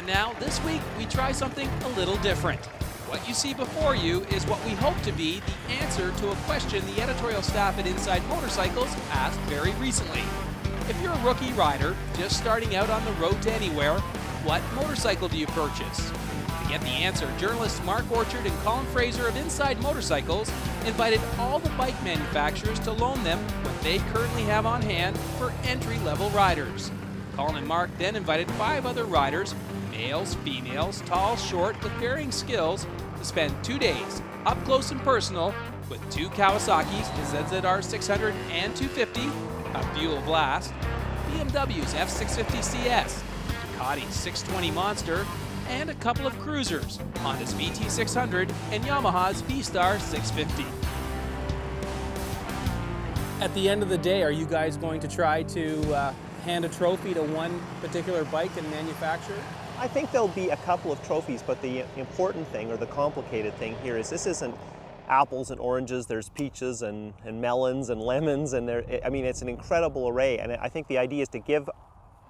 And now, this week, we try something a little different. What you see before you is what we hope to be the answer to a question the editorial staff at Inside Motorcycles asked very recently. If you're a rookie rider, just starting out on the road to anywhere, what motorcycle do you purchase? To get the answer, journalists Mark Orchard and Colin Fraser of Inside Motorcycles invited all the bike manufacturers to loan them what they currently have on hand for entry-level riders. Colin and Mark then invited 5 other riders, males, females, tall, short, with varying skills, to spend 2 days up close and personal with 2 Kawasaki's, the ZZR 600 and 250, a Fuel Blast, BMW's F650 CS, Ducati's 620 Monster, and a couple of cruisers, Honda's VT600 and Yamaha's V-Star 650. At the end of the day, are you guys going to try to hand a trophy to one particular bike and manufacturer? I think there'll be a couple of trophies, but the important thing, or the complicated thing here, is this isn't apples and oranges. There's peaches and melons and lemons, and it's an incredible array. And I think the idea is to give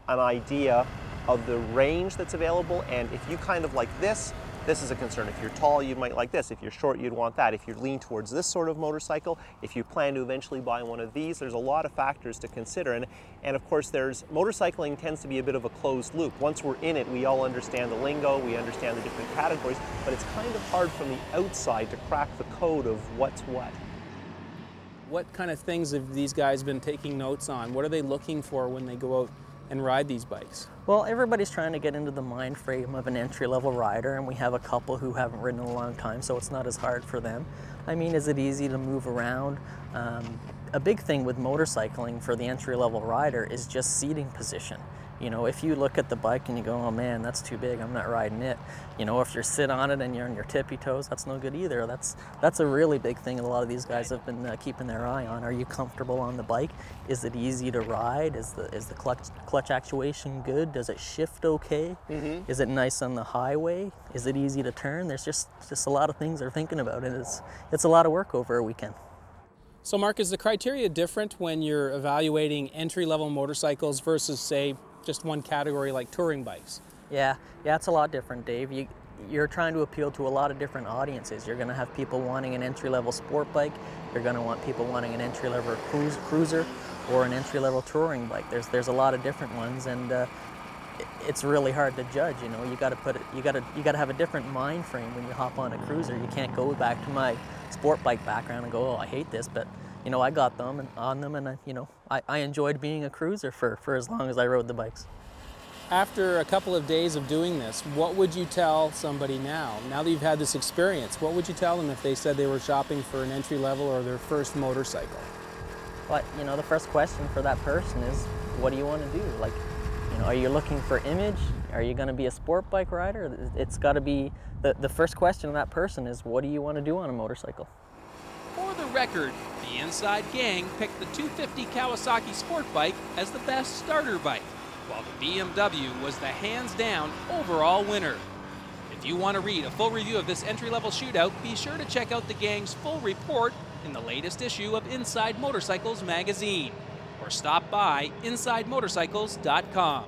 an idea of the range that's available, and if you kind of like this is a concern. If you're tall, you might like this. If you're short, you'd want that. If you lean towards this sort of motorcycle, if you plan to eventually buy one of these, there's a lot of factors to consider. And of course, motorcycling tends to be a bit of a closed loop. Once we're in it, we all understand the lingo, we understand the different categories, but it's kind of hard from the outside to crack the code of what's what. What kind of things have these guys been taking notes on? What are they looking for when they go out and ride these bikes? Well, everybody's trying to get into the mind frame of an entry-level rider, and we have a couple who haven't ridden in a long time, so it's not as hard for them. I mean, is it easy to move around? A big thing with motorcycling for the entry-level rider is just seating position. You know, if you look at the bike and you go, oh man, that's too big, I'm not riding it. You know, if you sit on it and you're on your tippy toes, that's no good either. That's a really big thing a lot of these guys have been keeping their eye on. Are you comfortable on the bike? Is it easy to ride? Is the clutch actuation good? Does it shift okay? Mm-hmm. Is it nice on the highway? Is it easy to turn? There's just a lot of things they're thinking about, and it's a lot of work over a weekend. So Mark, is the criteria different when you're evaluating entry-level motorcycles versus, say, just one category like touring bikes? Yeah, it's a lot different, Dave. You're trying to appeal to a lot of different audiences. You're going to have people wanting an entry-level sport bike. You're going to want people wanting an entry-level cruiser or an entry-level touring bike. There's a lot of different ones, and it's really hard to judge. You know, you got to have a different mind frame when you hop on a cruiser. You can't go back to my sport bike background and go, oh, I hate this, but you know, I got them and on them, and I enjoyed being a cruiser for as long as I rode the bikes. After a couple of days of doing this, what would you tell somebody now that you've had this experience? What would you tell them if they said they were shopping for an entry level or their first motorcycle? Well, you know, the first question for that person is, what do you want to do? Like, you know, are you looking for image? Are you going to be a sport bike rider? It's got to be, the first question of that person is, what do you want to do on a motorcycle? For the record, the Inside Gang picked the 250 Kawasaki sport bike as the best starter bike, while the BMW was the hands-down overall winner. If you want to read a full review of this entry-level shootout, be sure to check out the gang's full report in the latest issue of Inside Motorcycles magazine, or stop by InsideMotorcycles.com.